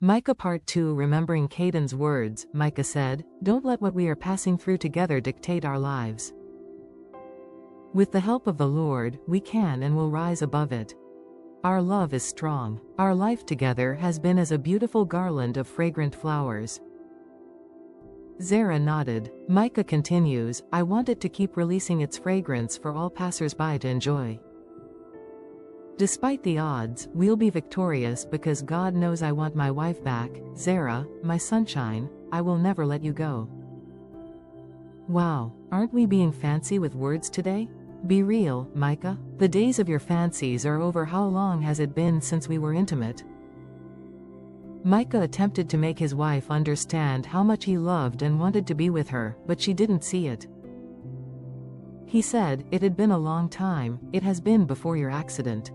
Micah Part 2. Remembering Caden's words, Micah said, "Don't let what we are passing through together dictate our lives. With the help of the Lord, we can and will rise above it. Our love is strong. Our life together has been as a beautiful garland of fragrant flowers." Zerah nodded. Micah continues, "I want it to keep releasing its fragrance for all passers-by to enjoy. Despite the odds, we'll be victorious because God knows I want my wife back. Zerah, my sunshine, I will never let you go." Wow, aren't we being fancy with words today? Be real, Micah. The days of your fancies are over. How long has it been since we were intimate? Micah attempted to make his wife understand how much he loved and wanted to be with her, but she didn't see it. He said, "It had been a long time. It has been before your accident.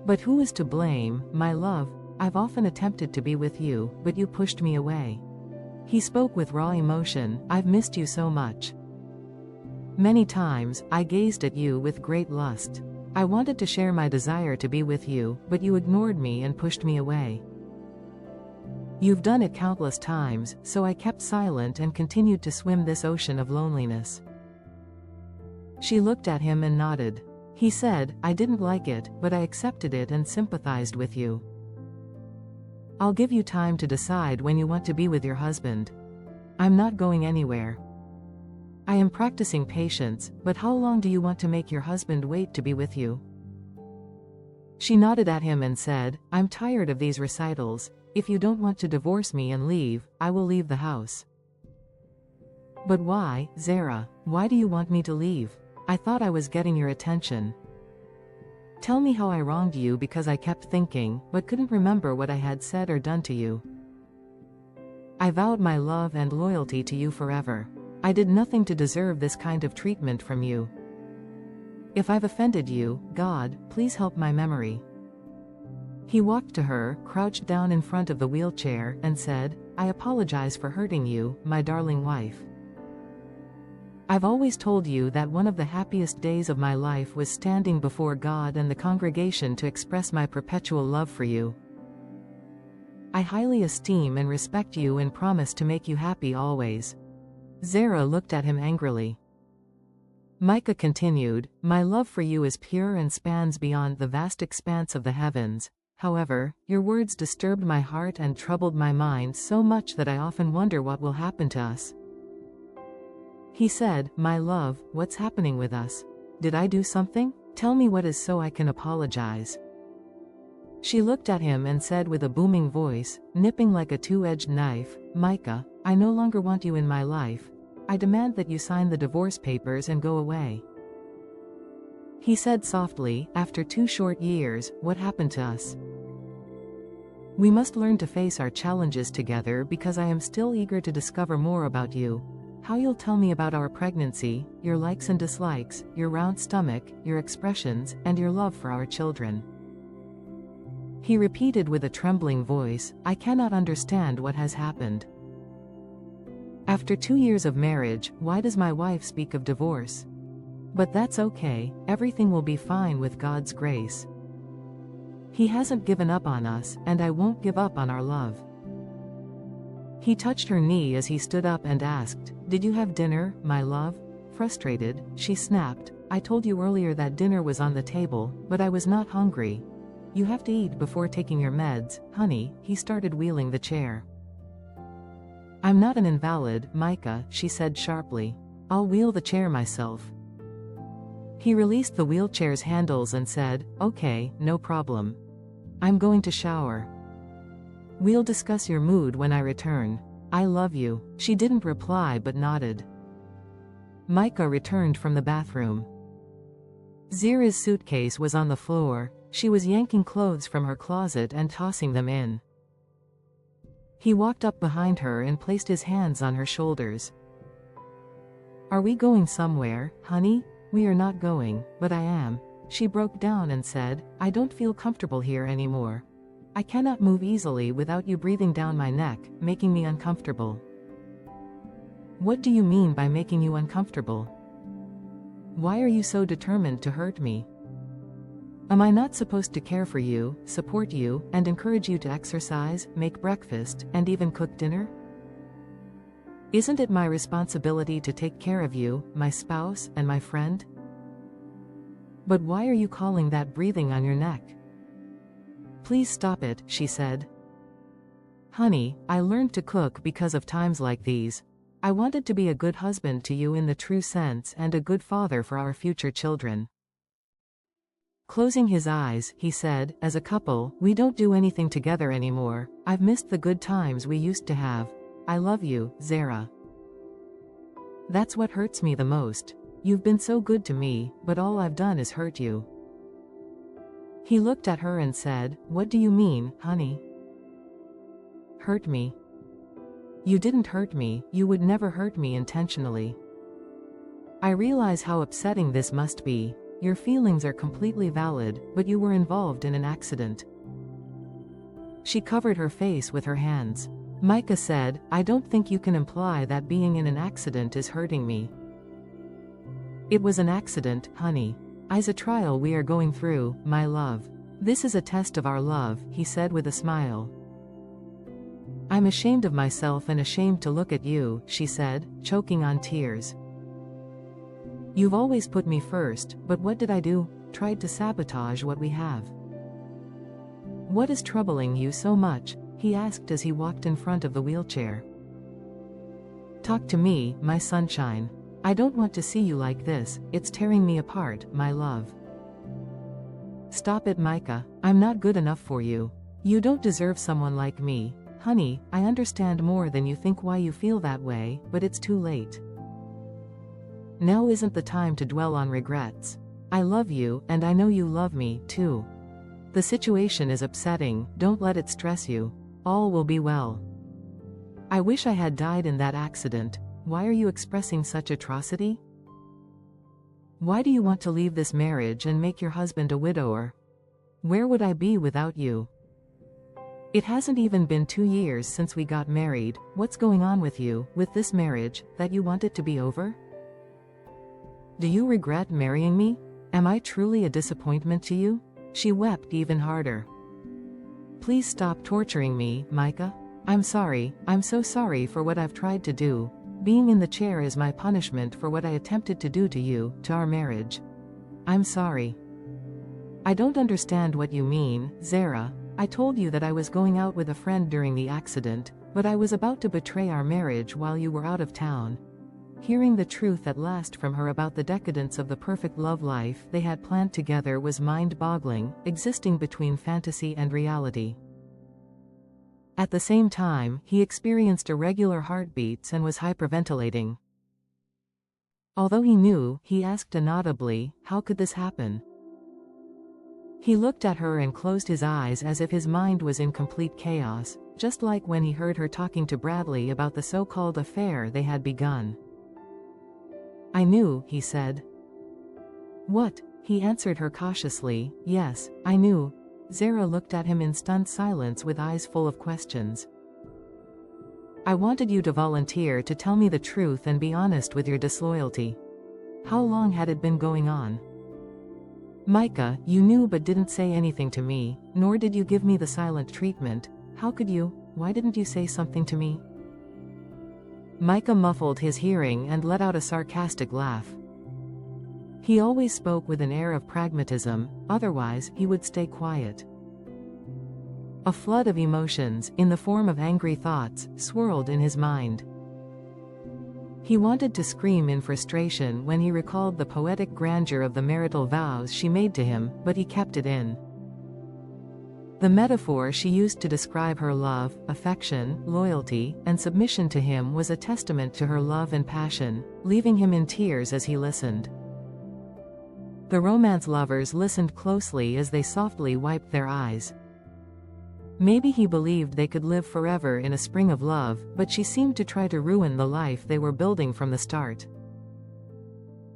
But who is to blame, my love? I've often attempted to be with you, but you pushed me away." He spoke with raw emotion. "I've missed you so much. Many times, I gazed at you with great lust. I wanted to share my desire to be with you, but you ignored me and pushed me away. You've done it countless times, so I kept silent and continued to swim this ocean of loneliness." She looked at him and nodded. He said, "I didn't like it, but I accepted it and sympathized with you. I'll give you time to decide when you want to be with your husband. I'm not going anywhere. I am practicing patience, but how long do you want to make your husband wait to be with you?" She nodded at him and said, "I'm tired of these recitals. If you don't want to divorce me and leave, I will leave the house." "But why, Zerah? Why do you want me to leave? I thought I was getting your attention. Tell me how I wronged you, because I kept thinking, but couldn't remember what I had said or done to you. I vowed my love and loyalty to you forever. I did nothing to deserve this kind of treatment from you. If I've offended you, God, please help my memory." He walked to her, crouched down in front of the wheelchair, and said, "I apologize for hurting you, my darling wife. I've always told you that one of the happiest days of my life was standing before God and the congregation to express my perpetual love for you. I highly esteem and respect you and promise to make you happy always." Zerah looked at him angrily. Micah continued, "My love for you is pure and spans beyond the vast expanse of the heavens. However, your words disturbed my heart and troubled my mind so much that I often wonder what will happen to us." He said, "My love, what's happening with us? Did I do something? Tell me what is so I can apologize." She looked at him and said with a booming voice, nipping like a two-edged knife, "Micah, I no longer want you in my life. I demand that you sign the divorce papers and go away." He said softly, "After 2 short years, what happened to us? We must learn to face our challenges together, because I am still eager to discover more about you. How you'll tell me about our pregnancy, your likes and dislikes, your round stomach, your expressions, and your love for our children." He repeated with a trembling voice, "I cannot understand what has happened. After 2 years of marriage, why does my wife speak of divorce? But that's okay, everything will be fine with God's grace. He hasn't given up on us, and I won't give up on our love." He touched her knee as he stood up and asked, "Did you have dinner, my love?" Frustrated, she snapped, "I told you earlier that dinner was on the table, but I was not hungry. You have to eat before taking your meds, honey." He started wheeling the chair. "I'm not an invalid, Micah," she said sharply. "I'll wheel the chair myself." He released the wheelchair's handles and said, "Okay, no problem. I'm going to shower. We'll discuss your mood when I return. I love you." She didn't reply but nodded. Micah returned from the bathroom. Zerah's suitcase was on the floor. She was yanking clothes from her closet and tossing them in. He walked up behind her and placed his hands on her shoulders. "Are we going somewhere, honey?" "We are not going, but I am." She broke down and said, "I don't feel comfortable here anymore. I cannot move easily without you breathing down my neck, making me uncomfortable." "What do you mean by making you uncomfortable? Why are you so determined to hurt me?" Am I not supposed to care for you, support you, and encourage you to exercise, make breakfast, and even cook dinner? Isn't it my responsibility to take care of you, my spouse, and my friend? But why are you calling that breathing on your neck? Please stop it, she said. Honey, I learned to cook because of times like these. I wanted to be a good husband to you in the true sense and a good father for our future children. Closing his eyes, he said, as a couple, we don't do anything together anymore. I've missed the good times we used to have. I love you, Zerah. That's what hurts me the most. You've been so good to me, but all I've done is hurt you. He looked at her and said, What do you mean, honey? Hurt me? You didn't hurt me, you would never hurt me intentionally. I realize how upsetting this must be. Your feelings are completely valid, but you were involved in an accident. She covered her face with her hands. Micah said, I don't think you can imply that being in an accident is hurting me. It was an accident, honey. It's a trial we are going through, my love. This is a test of our love, he said with a smile. I'm ashamed of myself and ashamed to look at you, she said, choking on tears. You've always put me first, but what did I do? Tried to sabotage what we have. What is troubling you so much? He asked as he walked in front of the wheelchair. Talk to me, my sunshine. I don't want to see you like this, it's tearing me apart, my love. Stop it, Micah, I'm not good enough for you. You don't deserve someone like me. Honey, I understand more than you think why you feel that way, but it's too late. Now isn't the time to dwell on regrets. I love you, and I know you love me, too. The situation is upsetting, don't let it stress you. All will be well. I wish I had died in that accident. Why are you expressing such atrocity? Why do you want to leave this marriage and make your husband a widower? Where would I be without you? It hasn't even been 2 years since we got married. What's going on with you, with this marriage, that you want it to be over? Do you regret marrying me? Am I truly a disappointment to you? She wept even harder. Please stop torturing me, Micah. I'm sorry, I'm so sorry for what I've tried to do. Being in the chair is my punishment for what I attempted to do to you, to our marriage. I'm sorry. I don't understand what you mean, Zerah. I told you that I was going out with a friend during the accident, but I was about to betray our marriage while you were out of town. Hearing the truth at last from her about the decadence of the perfect love life they had planned together was mind-boggling, existing between fantasy and reality. At the same time, he experienced irregular heartbeats and was hyperventilating. Although he knew, he asked inaudibly, how could this happen? He looked at her and closed his eyes as if his mind was in complete chaos, just like when he heard her talking to Bradley about the so-called affair they had begun. I knew, he said. What? He answered her cautiously, yes, I knew. Zerah looked at him in stunned silence with eyes full of questions. I wanted you to volunteer to tell me the truth and be honest with your disloyalty. How long had it been going on? Micah, you knew but didn't say anything to me, nor did you give me the silent treatment. How could you? Why didn't you say something to me? Micah muffled his hearing and let out a sarcastic laugh. He always spoke with an air of pragmatism, otherwise he would stay quiet. A flood of emotions, in the form of angry thoughts, swirled in his mind. He wanted to scream in frustration when he recalled the poetic grandeur of the marital vows she made to him, but he kept it in. The metaphor she used to describe her love, affection, loyalty, and submission to him was a testament to her love and passion, leaving him in tears as he listened. The romance lovers listened closely as they softly wiped their eyes. Maybe he believed they could live forever in a spring of love, but she seemed to try to ruin the life they were building from the start.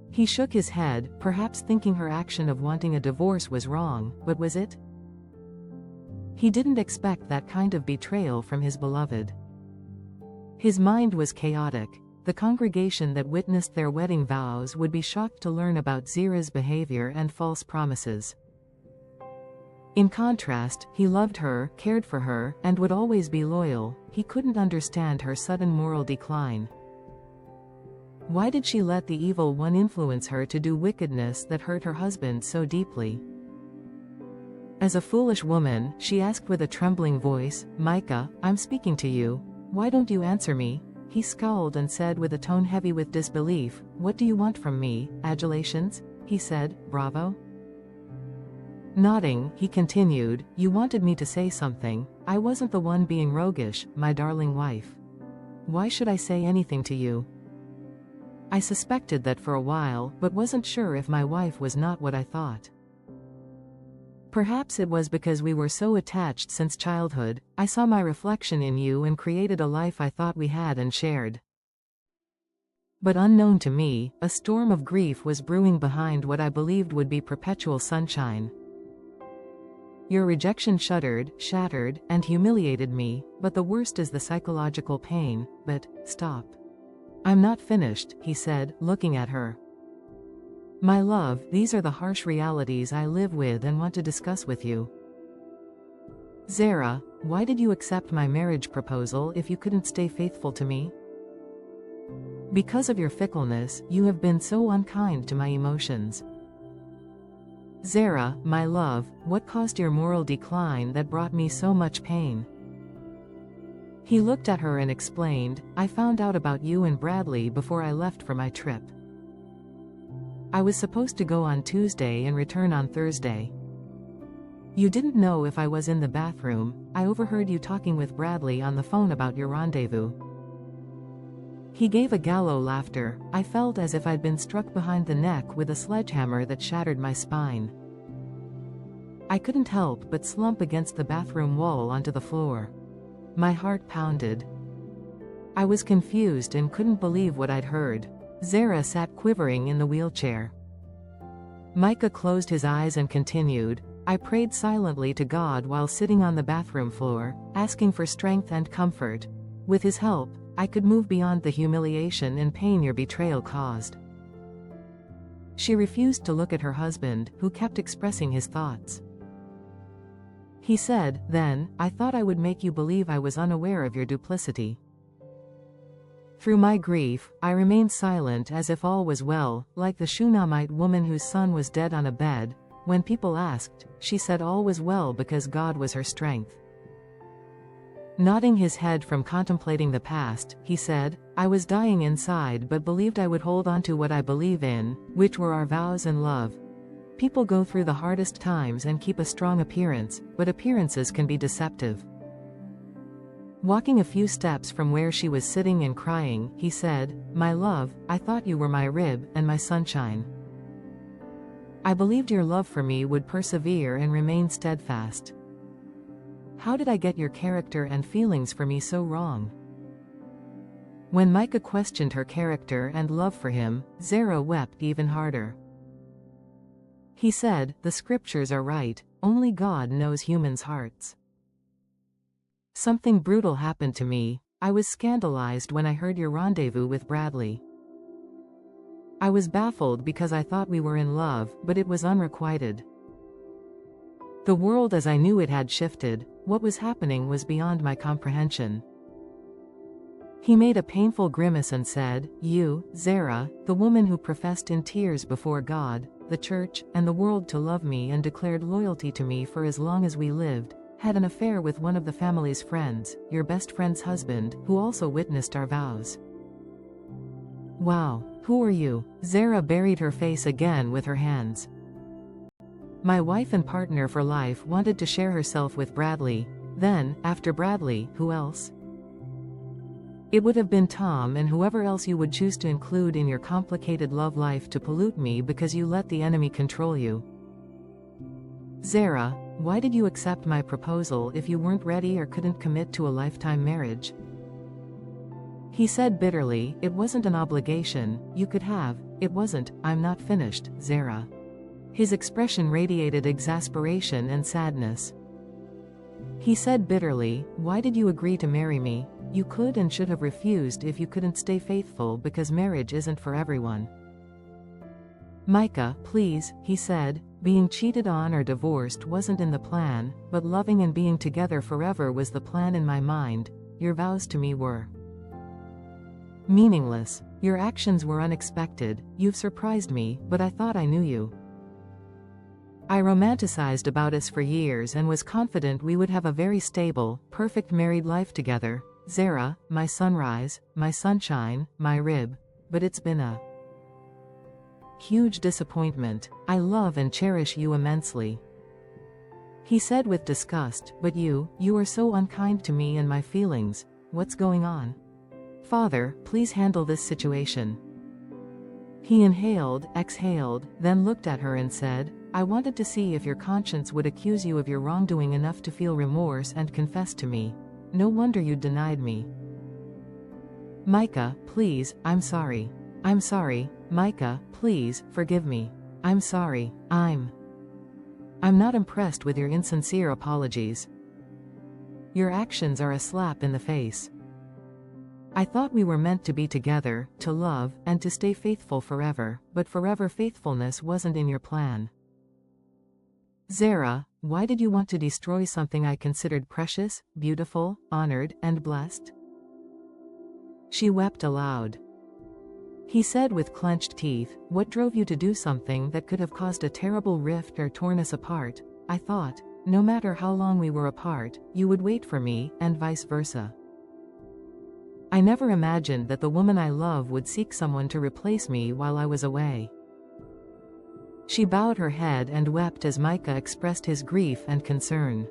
He shook his head, perhaps thinking her action of wanting a divorce was wrong, but was it? He didn't expect that kind of betrayal from his beloved. His mind was chaotic. The congregation that witnessed their wedding vows would be shocked to learn about Zerah's behavior and false promises. In contrast, he loved her, cared for her, and would always be loyal. He couldn't understand her sudden moral decline. Why did she let the evil one influence her to do wickedness that hurt her husband so deeply? As a foolish woman, she asked with a trembling voice, "Micah, I'm speaking to you. Why don't you answer me?" He scowled and said with a tone heavy with disbelief, "What do you want from me, adulations?" He said, "Bravo." Nodding, he continued, "You wanted me to say something. I wasn't the one being roguish, my darling wife. Why should I say anything to you? I suspected that for a while, but wasn't sure if my wife was not what I thought. Perhaps it was because we were so attached since childhood. I saw my reflection in you and created a life I thought we had and shared. But unknown to me, a storm of grief was brewing behind what I believed would be perpetual sunshine. Your rejection shattered, and humiliated me, but the worst is the psychological pain. But, stop. I'm not finished," he said, looking at her. "My love, these are the harsh realities I live with and want to discuss with you. Zerah, why did you accept my marriage proposal if you couldn't stay faithful to me? Because of your fickleness, you have been so unkind to my emotions. Zerah, my love, what caused your moral decline that brought me so much pain?" He looked at her and explained, "I found out about you and Bradley before I left for my trip. I was supposed to go on Tuesday and return on Thursday. You didn't know if I was in the bathroom. I overheard you talking with Bradley on the phone about your rendezvous." He gave a gallow laughter. I felt as if I'd been struck behind the neck with a sledgehammer that shattered my spine. I couldn't help but slump against the bathroom wall onto the floor. My heart pounded. I was confused and couldn't believe what I'd heard. Zerah sat quivering in the wheelchair. Micah closed his eyes and continued, "I prayed silently to God while sitting on the bathroom floor, asking for strength and comfort. With his help, I could move beyond the humiliation and pain your betrayal caused." She refused to look at her husband, who kept expressing his thoughts. He said, "Then, I thought I would make you believe I was unaware of your duplicity. Through my grief, I remained silent as if all was well, like the Shunammite woman whose son was dead on a bed. When people asked, she said all was well because God was her strength." Nodding his head from contemplating the past, he said, "I was dying inside but believed I would hold on to what I believe in, which were our vows and love. People go through the hardest times and keep a strong appearance, but appearances can be deceptive." Walking a few steps from where she was sitting and crying, he said, "My love, I thought you were my rib and my sunshine. I believed your love for me would persevere and remain steadfast. How did I get your character and feelings for me so wrong?" When Micah questioned her character and love for him, Zerah wept even harder. He said, "The scriptures are right, only God knows humans' hearts. Something brutal happened to me. I was scandalized when I heard your rendezvous with Bradley. I was baffled because I thought we were in love, but it was unrequited. The world as I knew it had shifted. What was happening was beyond my comprehension." He made a painful grimace and said, "You, Zerah, the woman who professed in tears before God, the church, and the world to love me and declared loyalty to me for as long as we lived, had an affair with one of the family's friends, your best friend's husband, who also witnessed our vows. Wow, who are you?" Zerah buried her face again with her hands. "My wife and partner for life wanted to share herself with Bradley. Then, after Bradley, who else? It would have been Tom and whoever else you would choose to include in your complicated love life to pollute me because you let the enemy control you. Zerah, why did you accept my proposal if you weren't ready or couldn't commit to a lifetime marriage?" He said bitterly, "It wasn't an obligation, you could have, it wasn't, I'm not finished, Zerah." His expression radiated exasperation and sadness. He said bitterly, "Why did you agree to marry me? You could and should have refused if you couldn't stay faithful because marriage isn't for everyone." "Micah, please," he said, Being cheated on or divorced wasn't in the plan, but loving and being together forever was the plan in my mind. Your vows to me were meaningless. Your actions were unexpected. You've surprised me, but I thought I knew you. I romanticized about us for years and was confident we would have a very stable, perfect married life together. Zerah, my sunrise, my sunshine, my rib. But it's been a huge disappointment. I love and cherish you immensely. He said with disgust, but you are so unkind to me and my feelings. What's going on? Father, please handle this situation. He inhaled, exhaled, then looked at her and said, I wanted to see if your conscience would accuse you of your wrongdoing enough to feel remorse and confess to me. No wonder you denied me. Micah, please, I'm sorry. I'm sorry, Micah, please, forgive me. I'm sorry, I'm not impressed with your insincere apologies. Your actions are a slap in the face. I thought we were meant to be together, to love, and to stay faithful forever, but forever faithfulness wasn't in your plan. Zerah, why did you want to destroy something I considered precious, beautiful, honored, and blessed? She wept aloud. He said with clenched teeth, what drove you to do something that could have caused a terrible rift or torn us apart? I thought, no matter how long we were apart, you would wait for me, and vice versa. I never imagined that the woman I love would seek someone to replace me while I was away. She bowed her head and wept as Micah expressed his grief and concern.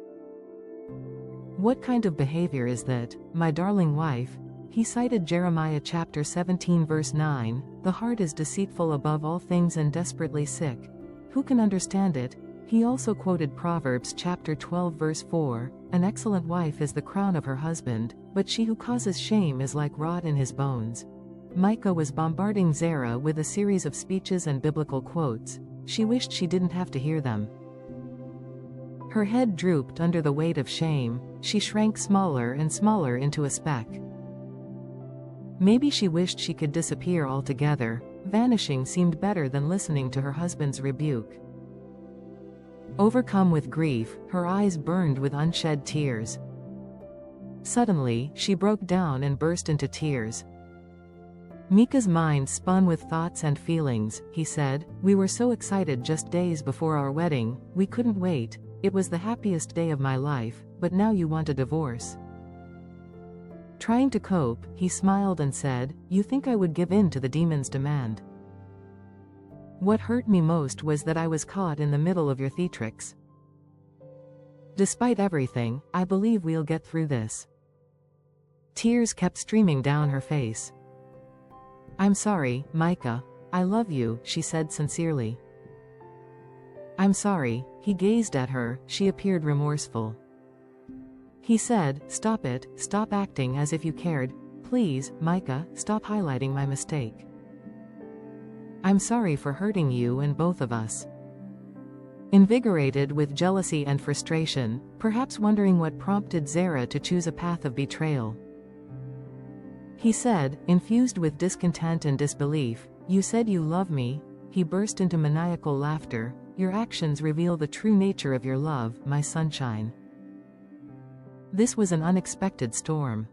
What kind of behavior is that, my darling wife? He cited Jeremiah chapter 17 verse 9, the heart is deceitful above all things and desperately sick. Who can understand it? He also quoted Proverbs chapter 12 verse 4, an excellent wife is the crown of her husband, but she who causes shame is like rot in his bones. Micah was bombarding Zerah with a series of speeches and biblical quotes. She wished she didn't have to hear them. Her head drooped under the weight of shame. She shrank smaller and smaller into a speck. Maybe she wished she could disappear altogether. Vanishing seemed better than listening to her husband's rebuke. Overcome with grief, her eyes burned with unshed tears. Suddenly, she broke down and burst into tears. Micah's mind spun with thoughts and feelings. He said, we were so excited just days before our wedding, we couldn't wait. It was the happiest day of my life, but now you want a divorce. Trying to cope, he smiled and said, you think I would give in to the demon's demand? What hurt me most was that I was caught in the middle of your theatrics. Despite everything, I believe we'll get through this. Tears kept streaming down her face. I'm sorry, Micah. I love you, she said sincerely. I'm sorry. He gazed at her. She appeared remorseful. He said, stop it, stop acting as if you cared. Please, Micah, stop highlighting my mistake. I'm sorry for hurting you and both of us. Invigorated with jealousy and frustration, perhaps wondering what prompted Zerah to choose a path of betrayal, he said, infused with discontent and disbelief, you said you love me. He burst into maniacal laughter. Your actions reveal the true nature of your love, my sunshine. This was an unexpected storm.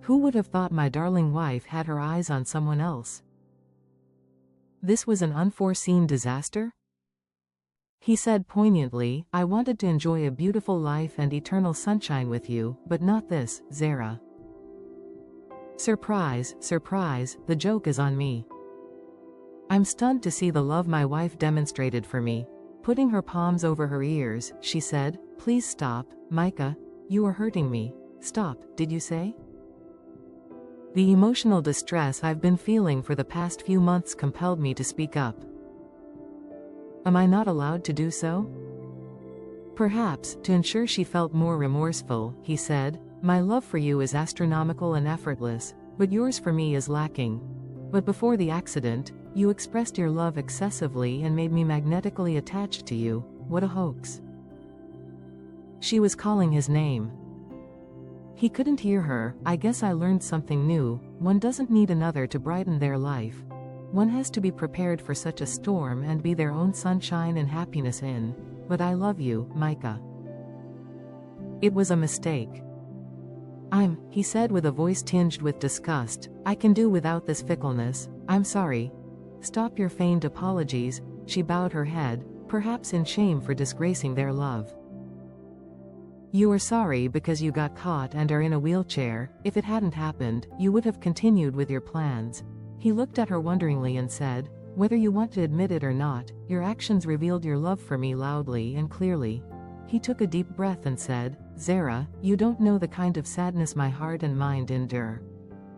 Who would have thought my darling wife had her eyes on someone else? This was an unforeseen disaster? He said poignantly, I wanted to enjoy a beautiful life and eternal sunshine with you, but not this, Zerah. Surprise, surprise, the joke is on me. I'm stunned to see the love my wife demonstrated for me. Putting her palms over her ears, she said, please stop, Micah, you are hurting me. Stop, did you say? The emotional distress I've been feeling for the past few months compelled me to speak up. Am I not allowed to do so? Perhaps, to ensure she felt more remorseful, he said, my love for you is astronomical and effortless, but yours for me is lacking. But before the accident, you expressed your love excessively and made me magnetically attached to you. What a hoax. She was calling his name. He couldn't hear her. I guess I learned something new. One doesn't need another to brighten their life. One has to be prepared for such a storm and be their own sunshine and happiness in. But I love you, Micah. It was a mistake. He said with a voice tinged with disgust, I can do without this fickleness. I'm sorry. Stop your feigned apologies. She bowed her head, perhaps in shame for disgracing their love. You are sorry because you got caught and are in a wheelchair. If it hadn't happened, you would have continued with your plans. He looked at her wonderingly and said, whether you want to admit it or not, your actions revealed your love for me loudly and clearly. He took a deep breath and said, Zerah, you don't know the kind of sadness my heart and mind endure.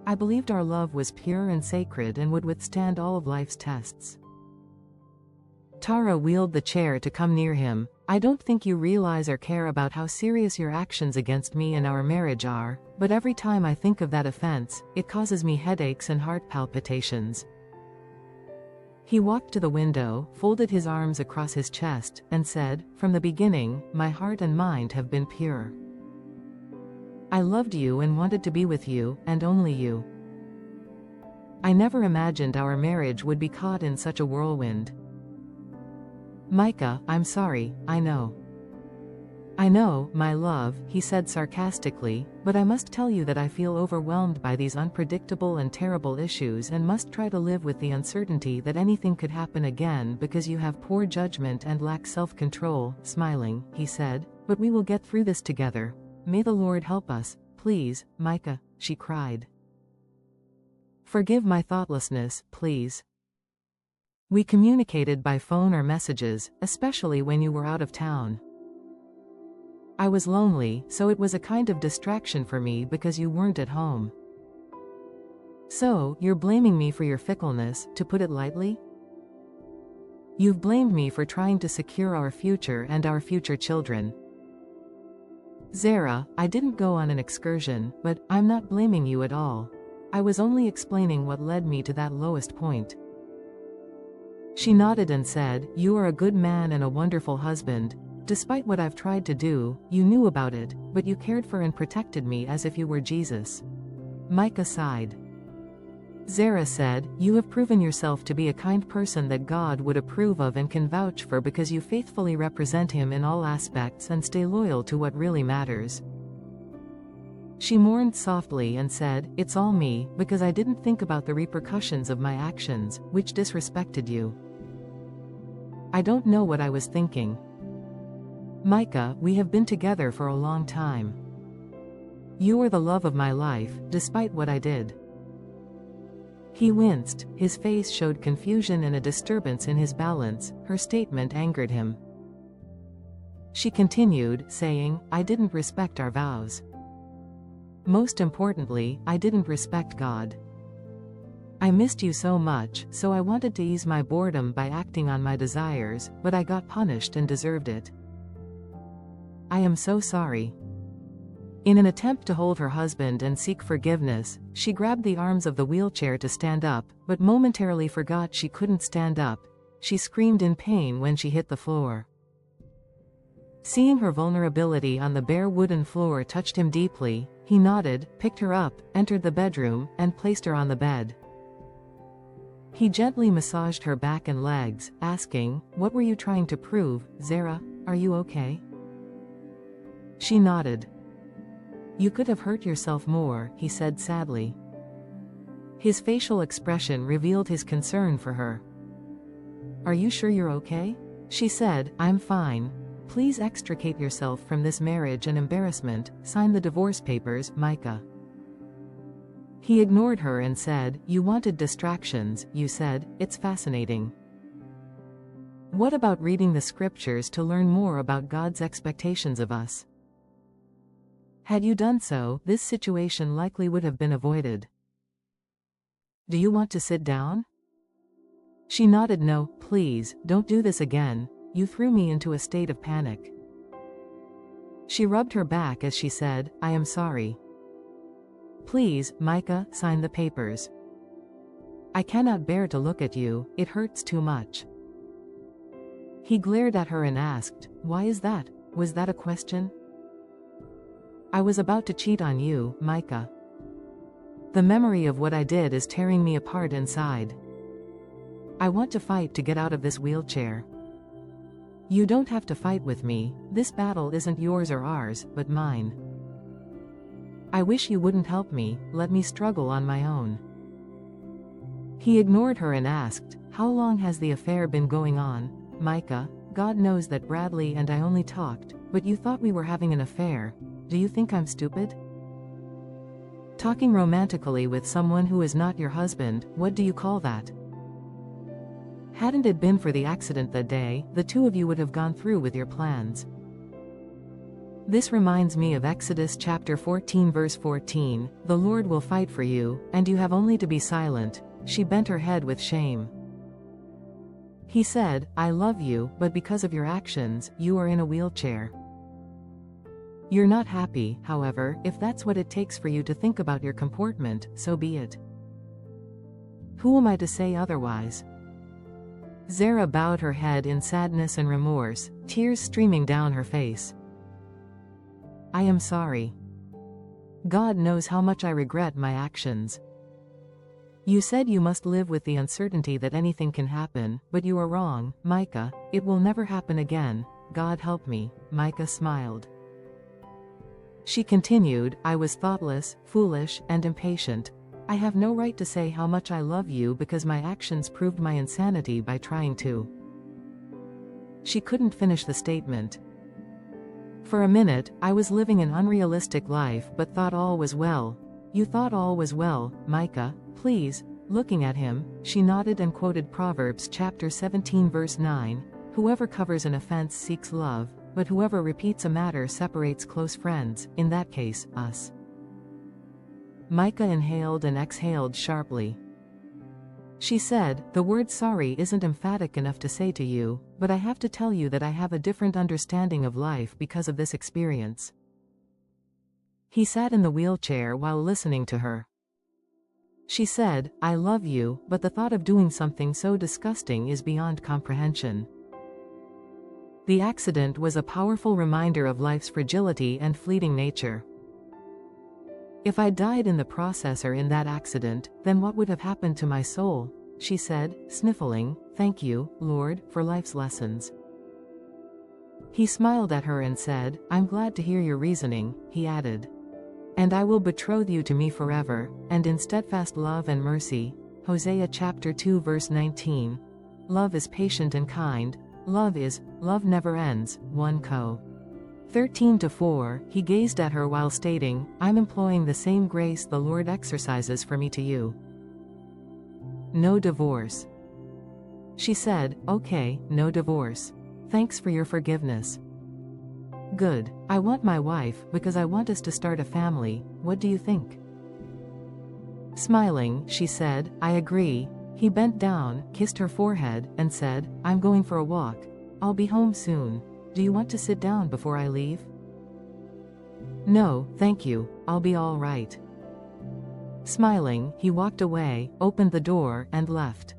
I believed our love was pure and sacred and would withstand all of life's tests. Tara wheeled the chair to come near him. I don't think you realize or care about how serious your actions against me and our marriage are, but every time I think of that offense, it causes me headaches and heart palpitations. He walked to the window, folded his arms across his chest, and said, from the beginning, my heart and mind have been pure. I loved you and wanted to be with you, and only you. I never imagined our marriage would be caught in such a whirlwind. Micah, I'm sorry, I know. I know, my love, he said sarcastically, but I must tell you that I feel overwhelmed by these unpredictable and terrible issues and must try to live with the uncertainty that anything could happen again because you have poor judgment and lack self-control. Smiling, he said, but we will get through this together. May the Lord help us, please, Micah, she cried. Forgive my thoughtlessness, please. We communicated by phone or messages, especially when you were out of town. I was lonely, so it was a kind of distraction for me because you weren't at home. So, you're blaming me for your fickleness, to put it lightly? You've blamed me for trying to secure our future and our future children. Zerah, I didn't go on an excursion, but I'm not blaming you at all. I was only explaining what led me to that lowest point. She nodded and said, you are a good man and a wonderful husband. Despite what I've tried to do, you knew about it, but you cared for and protected me as if you were Jesus. Micah sighed. Zerah said, you have proven yourself to be a kind person that God would approve of and can vouch for because you faithfully represent him in all aspects and stay loyal to what really matters. She mourned softly and said, it's all me, because I didn't think about the repercussions of my actions, which disrespected you. I don't know what I was thinking. Micah, we have been together for a long time. You are the love of my life, despite what I did. He winced, his face showed confusion and a disturbance in his balance. Her statement angered him. She continued, saying, I didn't respect our vows. Most importantly, I didn't respect God. I missed you so much, so I wanted to ease my boredom by acting on my desires, but I got punished and deserved it. I am so sorry. In an attempt to hold her husband and seek forgiveness, she grabbed the arms of the wheelchair to stand up, but momentarily forgot she couldn't stand up. She screamed in pain when she hit the floor. Seeing her vulnerability on the bare wooden floor touched him deeply. He nodded, picked her up, entered the bedroom, and placed her on the bed. He gently massaged her back and legs, asking, what were you trying to prove, Zerah? Are you okay? She nodded. You could have hurt yourself more, he said sadly. His facial expression revealed his concern for her. Are you sure you're okay? She said, I'm fine. Please extricate yourself from this marriage and embarrassment. Sign the divorce papers, Micah. He ignored her and said, you wanted distractions, you said. It's fascinating. What about reading the scriptures to learn more about God's expectations of us? Had you done so, this situation likely would have been avoided. Do you want to sit down? She nodded. No, please, don't do this again. You threw me into a state of panic. She rubbed her back as she said, I am sorry. Please, Micah, sign the papers. I cannot bear to look at you, it hurts too much. He glared at her and asked, why is that? Was that a question? I was about to cheat on you, Micah. The memory of what I did is tearing me apart inside. I want to fight to get out of this wheelchair. You don't have to fight with me, this battle isn't yours or ours, but mine. I wish you wouldn't help me, let me struggle on my own. He ignored her and asked, how long has the affair been going on, Micah? God knows that Bradley and I only talked, but you thought we were having an affair. Do you think I'm stupid? Talking romantically with someone who is not your husband, what do you call that? Hadn't it been for the accident that day, the two of you would have gone through with your plans. This reminds me of Exodus chapter 14 verse 14, the Lord will fight for you, and you have only to be silent. She bent her head with shame. He said, I love you, but because of your actions, you are in a wheelchair. You're not happy, however, if that's what it takes for you to think about your comportment, so be it. Who am I to say otherwise? Zerah bowed her head in sadness and remorse, tears streaming down her face. I am sorry. God knows how much I regret my actions. You said you must live with the uncertainty that anything can happen, but you are wrong, Micah, it will never happen again. God help me, Micah smiled. She continued, I was thoughtless, foolish, and impatient. I have no right to say how much I love you because my actions proved my insanity by trying to. She couldn't finish the statement. For a minute, I was living an unrealistic life but thought all was well. You thought all was well, Micah, please. Looking at him, she nodded and quoted Proverbs chapter 17 verse 9, whoever covers an offense seeks love, but whoever repeats a matter separates close friends, in that case, us. Micah inhaled and exhaled sharply. She said, the word sorry isn't emphatic enough to say to you, but I have to tell you that I have a different understanding of life because of this experience. He sat in the wheelchair while listening to her. She said, I love you, but the thought of doing something so disgusting is beyond comprehension. The accident was a powerful reminder of life's fragility and fleeting nature. If I died in the process or in that accident, then what would have happened to my soul? She said, sniffling, thank you, Lord, for life's lessons. He smiled at her and said, I'm glad to hear your reasoning, he added. And I will betroth you to me forever, and in steadfast love and mercy. Hosea chapter 2 verse 19. Love is patient and kind. Love never ends. 1 Co. 13-4, he gazed at her while stating, I'm employing the same grace the Lord exercises for me to you. No divorce. She said, okay, no divorce. Thanks for your forgiveness. Good. I want my wife, because I want us to start a family. What do you think? Smiling, she said, I agree. He bent down, kissed her forehead, and said, I'm going for a walk. I'll be home soon. Do you want to sit down before I leave? No, thank you, I'll be all right. Smiling, he walked away, opened the door, and left.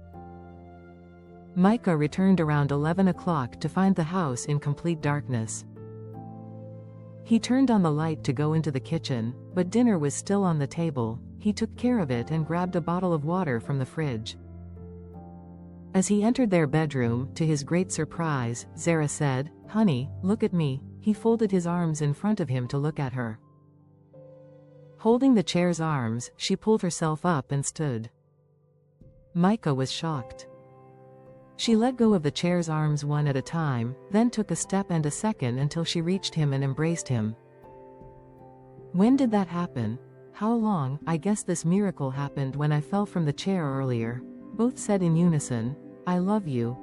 Micah returned around 11 o'clock to find the house in complete darkness. He turned on the light to go into the kitchen, but dinner was still on the table. He took care of it and grabbed a bottle of water from the fridge. As he entered their bedroom, to his great surprise, Zerah said, Honey, look at me. He folded his arms in front of him to look at her. Holding the chair's arms, she pulled herself up and stood. Micah was shocked. She let go of the chair's arms one at a time, then took a step and a second until she reached him and embraced him. When did that happen? How long? I guess this miracle happened when I fell from the chair earlier. Both said in unison, I love you.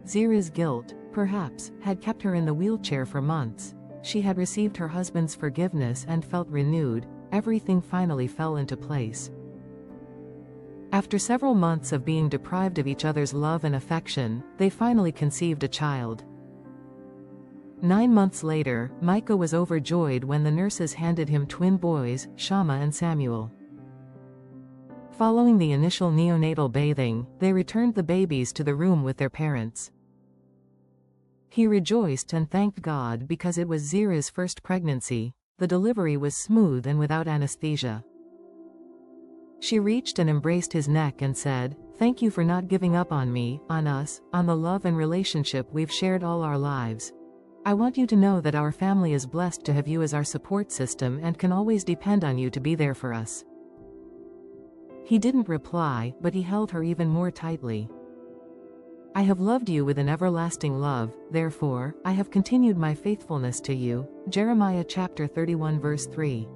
Zerah's guilt, perhaps, had kept her in the wheelchair for months. She had received her husband's forgiveness and felt renewed. Everything finally fell into place. After several months of being deprived of each other's love and affection, they finally conceived a child. 9 months later, Micah was overjoyed when the nurses handed him twin boys, Shammah and Samuel. Following the initial neonatal bathing, they returned the babies to the room with their parents. He rejoiced and thanked God because it was Zerah's first pregnancy. The delivery was smooth and without anesthesia. She reached and embraced his neck and said, "Thank you for not giving up on me, on us, on the love and relationship we've shared all our lives. I want you to know that our family is blessed to have you as our support system and can always depend on you to be there for us." He didn't reply, but he held her even more tightly. "I have loved you with an everlasting love, therefore, I have continued my faithfulness to you." Jeremiah chapter 31 verse 3.